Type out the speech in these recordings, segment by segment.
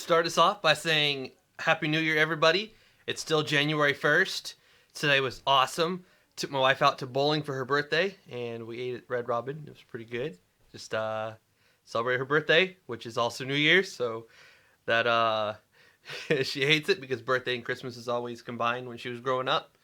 start us off by saying Happy New Year, everybody. It's still January 1st. Today was awesome. Took my wife out to bowling for her birthday, and we ate at Red Robin. It was pretty good. Just celebrate her birthday, which is also New Year's, so that she hates it because birthday and Christmas is always combined when she was growing up.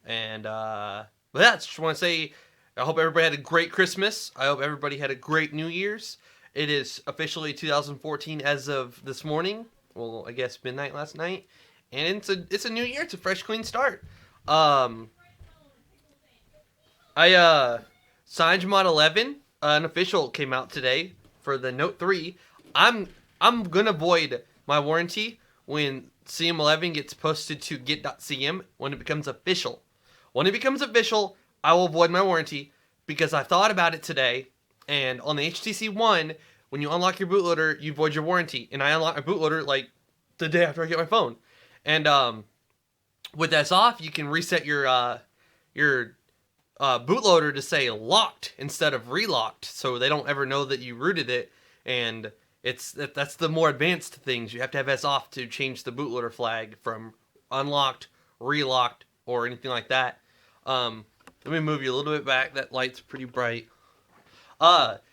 And but yeah, I just want to say I hope everybody had a great Christmas. I hope everybody had a great New Year's. It is officially 2014 as of this morning. Well, I guess midnight last night, and it's a new year. It's a fresh, clean start. CyanogenMod 11, an official came out today for the Note 3. I'm gonna void my warranty when CM11 gets posted to get.cm when it becomes official. When it becomes official, I will void my warranty because I thought about it today, and on the HTC One, when you unlock your bootloader, you void your warranty, and I unlocked my bootloader like the day after I get my phone. And with this off, you can reset your bootloader to say locked instead of relocked, so they don't ever know that you rooted it. And that's the more advanced things. You have to have S off to change the bootloader flag from unlocked, relocked, or anything like that. Let me move you a little bit back. That light's pretty bright.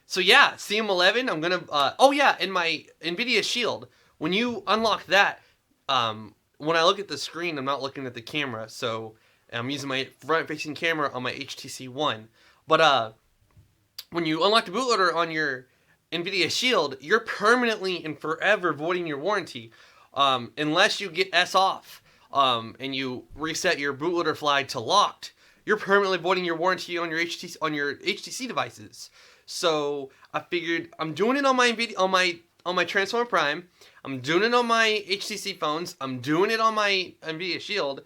So yeah, CM11, I'm gonna, oh yeah, in my Nvidia Shield, when you unlock that, when I look at the screen, I'm not looking at the camera, so I'm using my front-facing camera on my HTC One. But, when you unlock the bootloader on your Nvidia Shield, you're permanently and forever voiding your warranty, unless you get S off, and you reset your bootloader flag to locked. You're permanently voiding your warranty on your HTC devices. So I figured I'm doing it on my Nvidia, on my Transformer Prime. I'm doing it on my HTC phones. I'm doing it on my Nvidia Shield.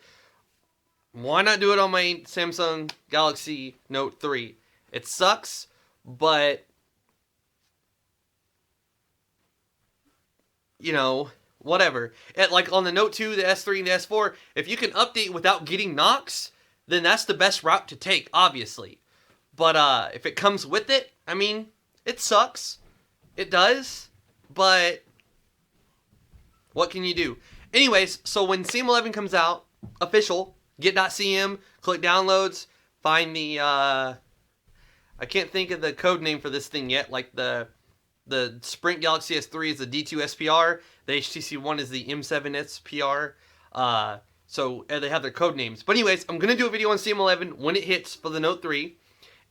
Why not do it on my Samsung Galaxy Note 3? It sucks, but you know, whatever. Like on the Note 2, the S3, and the S4, if you can update without getting KNOX, then that's the best route to take, obviously. But if it comes with it, I mean, it sucks. It does, but what can you do? Anyways, so when CM11 comes out, official, get.cm, click downloads, find the, I can't think of the code name for this thing yet, like the Sprint Galaxy S3 is the D2 SPR, the HTC One is the M7 SPR, so they have their code names. But anyways, I'm going to do a video on CM11 when it hits for the Note 3,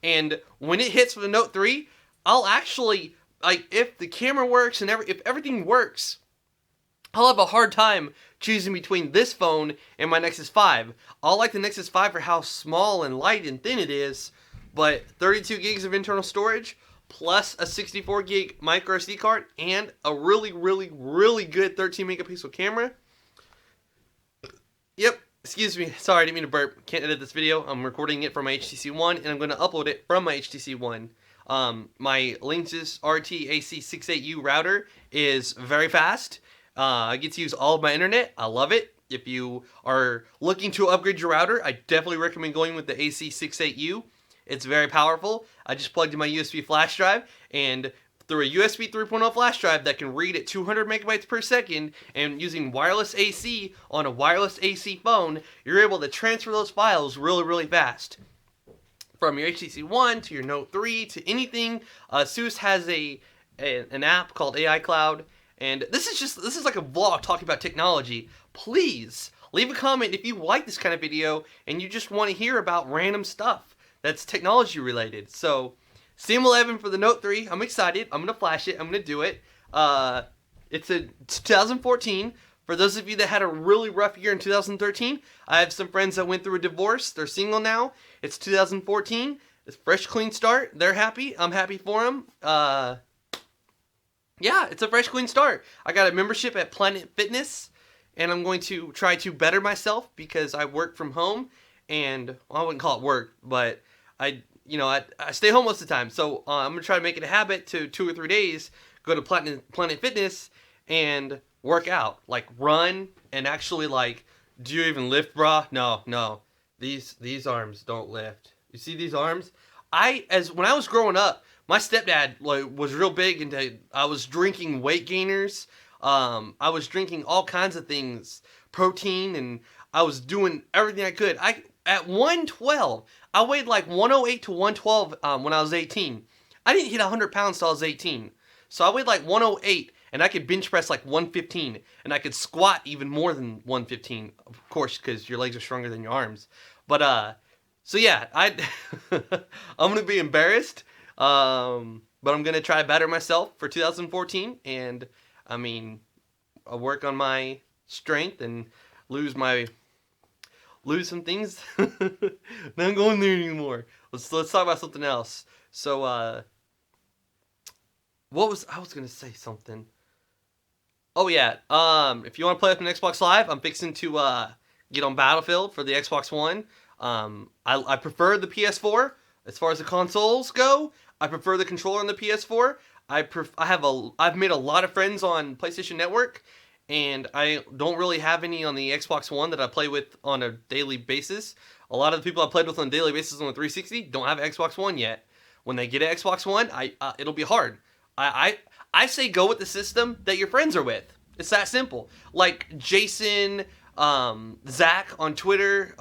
and when it hits for the Note 3, I'll actually, like, if the camera works and if everything works, I'll have a hard time choosing between this phone and my Nexus 5. I'll like the Nexus 5 for how small and light and thin it is, but 32 gigs of internal storage, plus a 64 gig micro SD card, and a really, really, really good 13 megapixel camera. Yep, excuse me, sorry, I didn't mean to burp. Can't edit this video. I'm recording it from my HTC One, and I'm going to upload it from my HTC One. My Linksys RT AC68U router is very fast. I get to use all of my internet. I love it. If you are looking to upgrade your router, I definitely recommend going with the AC68U. It's very powerful. I just plugged in my USB flash drive, and through a USB 3.0 flash drive that can read at 200 megabytes per second, and using wireless AC on a wireless AC phone, you're able to transfer those files really, really fast. From your HTC One to your Note 3 to anything, ASUS has an app called AI Cloud, and this is like a vlog talking about technology. Please leave a comment if you like this kind of video and you just want to hear about random stuff that's technology related. So CM11 for the Note 3, I'm excited. I'm going to flash it. I'm going to do it. It's 2014. For those of you that had a really rough year in 2013, I have some friends that went through a divorce. They're single now. It's 2014. It's a fresh, clean start. They're happy. I'm happy for them. Yeah, it's a fresh, clean start. I got a membership at Planet Fitness, and I'm going to try to better myself because I work from home, and well, I wouldn't call it work, but I stay home most of the time. So I'm going to try to make it a habit to 2 or 3 days go to Planet Fitness and work out, like run and actually like, do you even lift, brah? No. These arms don't lift. You see these arms? When I was growing up, my stepdad was real big into, I was drinking weight gainers, I was drinking all kinds of things, protein, and I was doing everything I could. At 112, I weighed like 108 to 112 when I was 18. I didn't hit 100 pounds till I was 18. So I weighed like 108, and I could bench press like 115, and I could squat even more than 115, of course, because your legs are stronger than your arms. But so yeah, I'm gonna be embarrassed, but I'm gonna try to better myself for 2014, and I mean, I'll work on my strength and lose some things. Not going there anymore. Let's talk about something else. So I was gonna say something. Oh yeah. If you want to play with an Xbox Live, I'm fixing to get on Battlefield for the Xbox One. I prefer the PS4 as far as the consoles go. I prefer the controller on the PS4. I've made a lot of friends on PlayStation Network, and I don't really have any on the Xbox One that I play with on a daily basis. A lot of the people I played with on a daily basis on the 360 don't have an Xbox One yet. When they get an Xbox One, it'll be hard. I say go with the system that your friends are with. It's that simple. Like Jason, Zach on Twitter,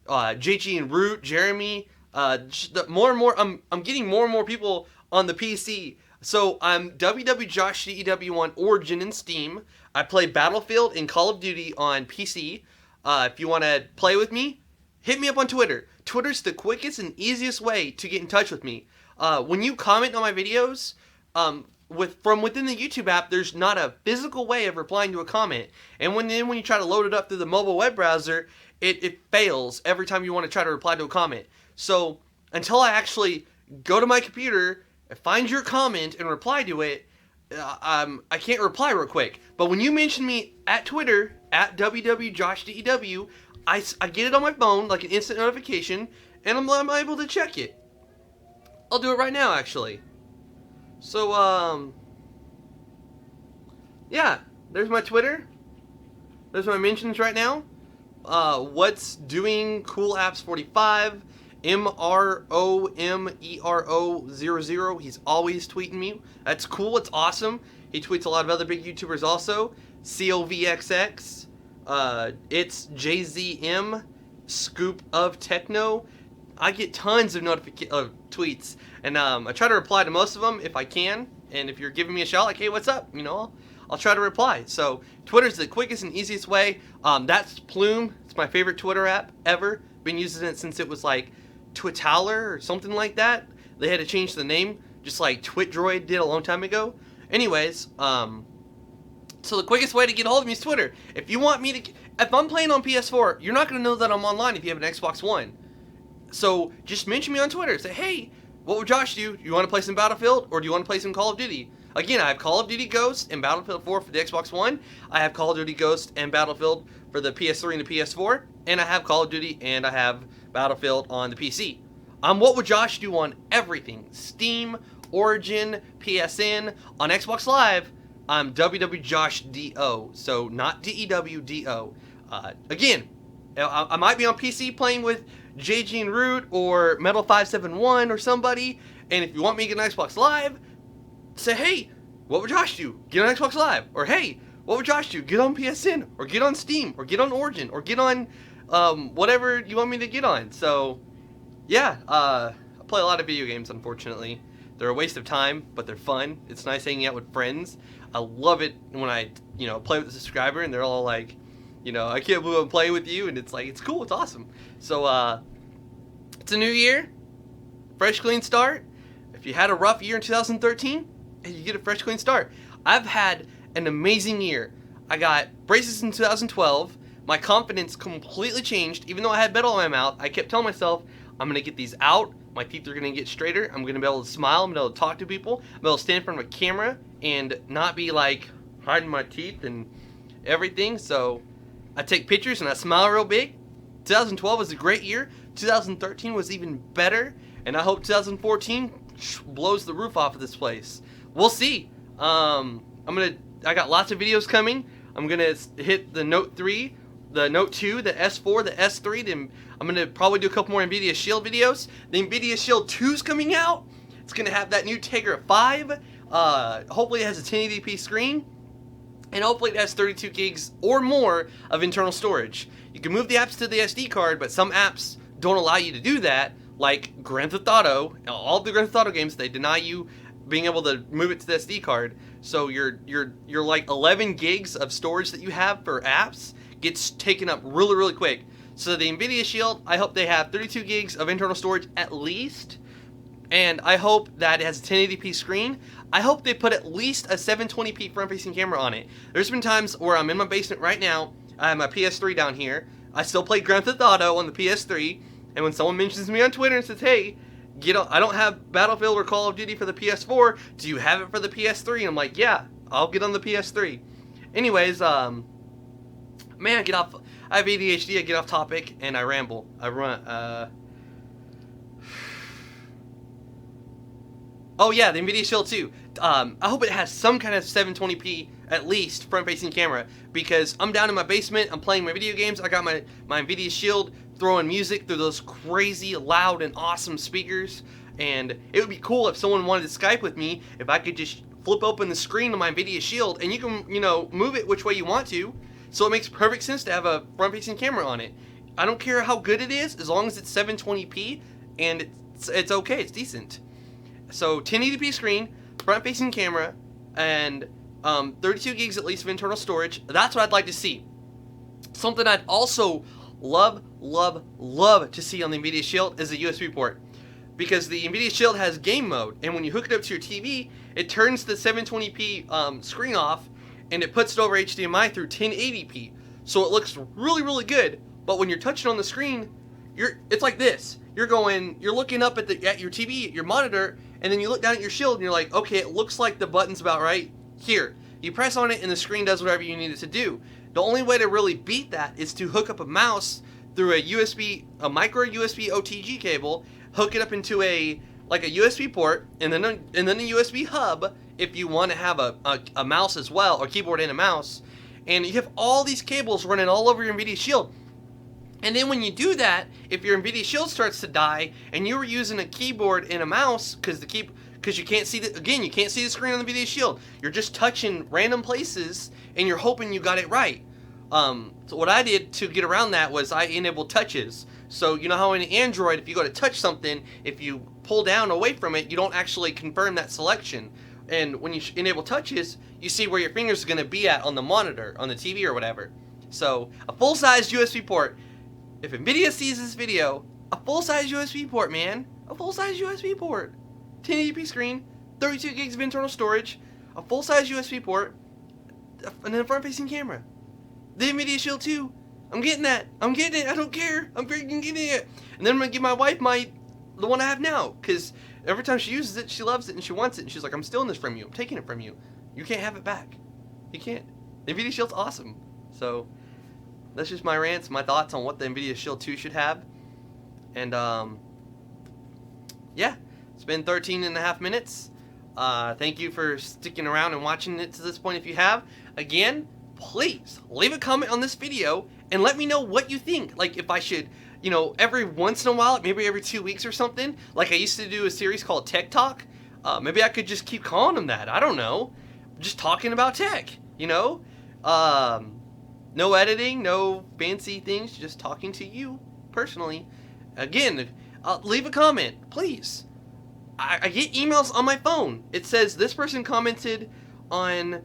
JG and Root, Jeremy. More and more, I'm getting more and more people on the PC. So I'm WWJoshDEW on Origin and Steam. I play Battlefield and Call of Duty on PC. If you want to play with me, hit me up on Twitter. Twitter's the quickest and easiest way to get in touch with me. When you comment on my videos, from within the YouTube app, there's not a physical way of replying to a comment. And when you try to load it up through the mobile web browser, it fails every time you want to try to reply to a comment. So until I actually go to my computer, find your comment and reply to it, I can't reply real quick. But when you mention me at Twitter, at WWJoshDEW, I get it on my phone like an instant notification, and I'm able to check it. I'll do it right now, actually. So, yeah, there's my Twitter. There's my mentions right now. What's doing Cool Apps 45, MROMERO00. He's always tweeting me. That's cool. It's awesome. He tweets a lot of other big YouTubers also. COVXX. It's JZM. Scoop of Techno. I get tons of tweets, and I try to reply to most of them if I can. And if you're giving me a shout, like, hey, what's up? You know, I'll try to reply. So Twitter's the quickest and easiest way. That's Plume. It's my favorite Twitter app ever. Been using it since it was like Twitaler or something like that. They had to change the name, just like TwitDroid did a long time ago. Anyways, so the quickest way to get a hold of me is Twitter. If you want me to, if I'm playing on PS4, you're not going to know that I'm online if you have an Xbox One. So just mention me on Twitter. Say, hey, what would Josh do? You want to play some Battlefield, or do you want to play some Call of Duty? Again, I have Call of Duty Ghost and Battlefield 4 for the Xbox One. I have Call of Duty Ghost and Battlefield for the PS3 and the PS4. And I have Call of Duty and I have Battlefield on the PC. What would Josh do on everything? Steam, Origin, PSN. On Xbox Live, I'm WWJoshDO. So not DEWDO. Again, I might be on PC playing with JG and Root or Metal571 or somebody, and if you want me to get an Xbox Live, say, hey, what would Josh do? Get on Xbox Live. Or hey, what would Josh do? Get on PSN, or get on Steam, or get on Origin, or get on whatever you want me to get on. So yeah, I play a lot of video games, unfortunately. They're a waste of time, but they're fun. It's nice hanging out with friends. I love it when I play with a subscriber and they're all like, I can't believe I'm playing with you, and it's like, it's cool, it's awesome. So, it's a new year, fresh, clean start. If you had a rough year in 2013, you get a fresh, clean start. I've had an amazing year. I got braces in 2012. My confidence completely changed. Even though I had metal in my mouth, I kept telling myself, I'm going to get these out. My teeth are going to get straighter. I'm going to be able to smile. I'm going to be able to talk to people. I'm going to be able to stand in front of a camera and not be like hiding my teeth and everything. So I take pictures and I smile real big. 2012 was a great year. 2013 was even better, and I hope 2014 blows the roof off of this place. We'll see. I got lots of videos coming. I'm gonna hit the Note 3, the Note 2, the S4, the S3. Then I'm gonna probably do a couple more Nvidia Shield videos. The Nvidia Shield 2 is coming out. It's gonna have that new Tegra 5. Hopefully it has a 1080p screen. and hopefully it has 32 gigs or more of internal storage. You can move the apps to the SD card, but some apps don't allow you to do that, like Grand Theft Auto. All the Grand Theft Auto games, they deny you being able to move it to the SD card. So your like 11 gigs of storage that you have for apps gets taken up really, really quick. So the Nvidia Shield, I hope they have 32 gigs of internal storage at least. And I hope that it has a 1080p screen. I hope they put at least a 720p front-facing camera on it. There's been times where I'm in my basement right now. I have my PS3 down here. I still play Grand Theft Auto on the PS3. And when someone mentions me on Twitter and says, hey, I don't have Battlefield or Call of Duty for the PS4. Do you have it for the PS3? And I'm like, yeah, I'll get on the PS3. Anyways, man, get off. I have ADHD. I get off topic and I ramble. I run. Oh yeah, the Nvidia Shield 2. I hope it has some kind of 720p at least front-facing camera, because I'm down in my basement. I'm playing my video games. I got my Nvidia Shield throwing music through those crazy loud and awesome speakers, and it would be cool if someone wanted to Skype with me, if I could just flip open the screen of my Nvidia Shield and you can, move it which way you want to. So it makes perfect sense to have a front-facing camera on it. I don't care how good it is, as long as it's 720p and it's okay, it's decent. So 1080p screen, front-facing camera, and 32 gigs at least of internal storage. That's what I'd like to see. Something I'd also love to see on the Nvidia Shield is a USB port, because the Nvidia Shield has game mode, and when you hook it up to your TV, it turns the 720p screen off, and it puts it over HDMI through 1080p. So it looks really, really good. But when you're touching on the screen, it's like this. You're looking up at your TV, your monitor, and then you look down at your Shield and you're like, okay, it looks like the button's about right here. You press on it and the screen does whatever you need it to do. The only way to really beat that is to hook up a mouse through a micro USB OTG cable, hook it up into a USB port, and then a USB hub if you want to have a mouse as well, or keyboard and a mouse. And you have all these cables running all over your Nvidia Shield. And then when you do that, if your Nvidia Shield starts to die and you were using a keyboard and a mouse, because you can't see you can't see the screen on the Nvidia Shield. You're just touching random places and you're hoping you got it right. So what I did to get around that was I enabled touches. So you know how in Android, if you go to touch something, if you pull down away from it, you don't actually confirm that selection. And when you enable touches, you see where your fingers are going to be at on the monitor, on the TV or whatever. So a full-size USB port. If Nvidia sees this video, a full-size USB port, man. A full-size USB port. 1080p screen, 32 gigs of internal storage, a full-size USB port, and then a front-facing camera. The Nvidia Shield 2. I'm getting that. I'm getting it. I don't care. I'm freaking getting it. And then I'm going to give my wife the one I have now, because every time she uses it, she loves it and she wants it. And she's like, I'm stealing this from you. I'm taking it from you. You can't have it back. You can't. The Nvidia Shield's awesome. So that's just my rants, my thoughts on what the Nvidia Shield 2 should have. And yeah, it's been 13 and a half minutes. Thank you for sticking around and watching it to this point if you have. Again, please leave a comment on this video and let me know what you think. Like if I should, every once in a while, maybe every 2 weeks or something, like I used to do a series called Tech Talk. Maybe I could just keep calling them that. I don't know. Just talking about tech, no editing, no fancy things, just talking to you personally. Again, leave a comment, please. I get emails on my phone. It says this person commented on,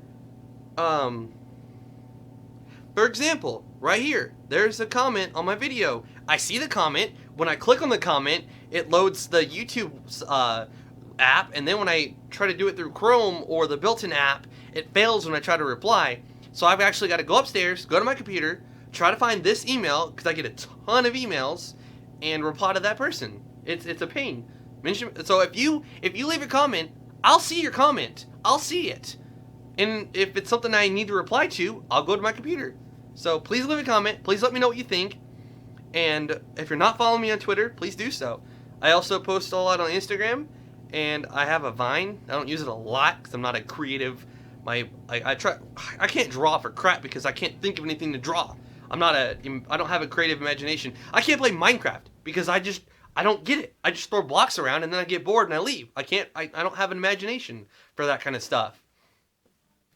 for example, right here, there's a comment on my video. I see the comment. When I click on the comment, it loads the YouTube app, and then when I try to do it through Chrome or the built-in app, it fails when I try to reply. So I've actually got to go upstairs, go to my computer, try to find this email, because I get a ton of emails, and reply to that person. It's a pain. So if you leave a comment, I'll see your comment. I'll see it. And if it's something I need to reply to, I'll go to my computer. So please leave a comment. Please let me know what you think. And if you're not following me on Twitter, please do so. I also post a lot on Instagram, and I have a Vine. I don't use it a lot because I'm not a creative. I can't draw for crap because I can't think of anything to draw. I don't have a creative imagination. I can't play Minecraft because I don't get it. I just throw blocks around and then I get bored and I leave. I don't have an imagination for that kind of stuff.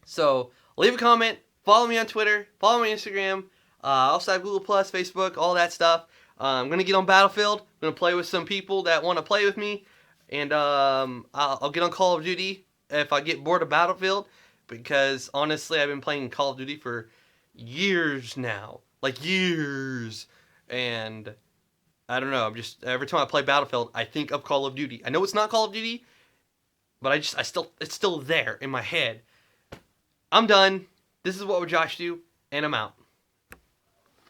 So leave a comment, follow me on Twitter, follow me on Instagram. I also have Google Plus, Facebook, all that stuff. I'm gonna get on Battlefield. I'm gonna play with some people that want to play with me, and I'll get on Call of Duty if I get bored of Battlefield, because honestly, I've been playing Call of Duty for years now, like years, and I don't know. I'm just every time I play Battlefield, I think of Call of Duty. I know it's not Call of Duty, but it's still there in my head. I'm done. This is What Would Josh Do, and I'm out.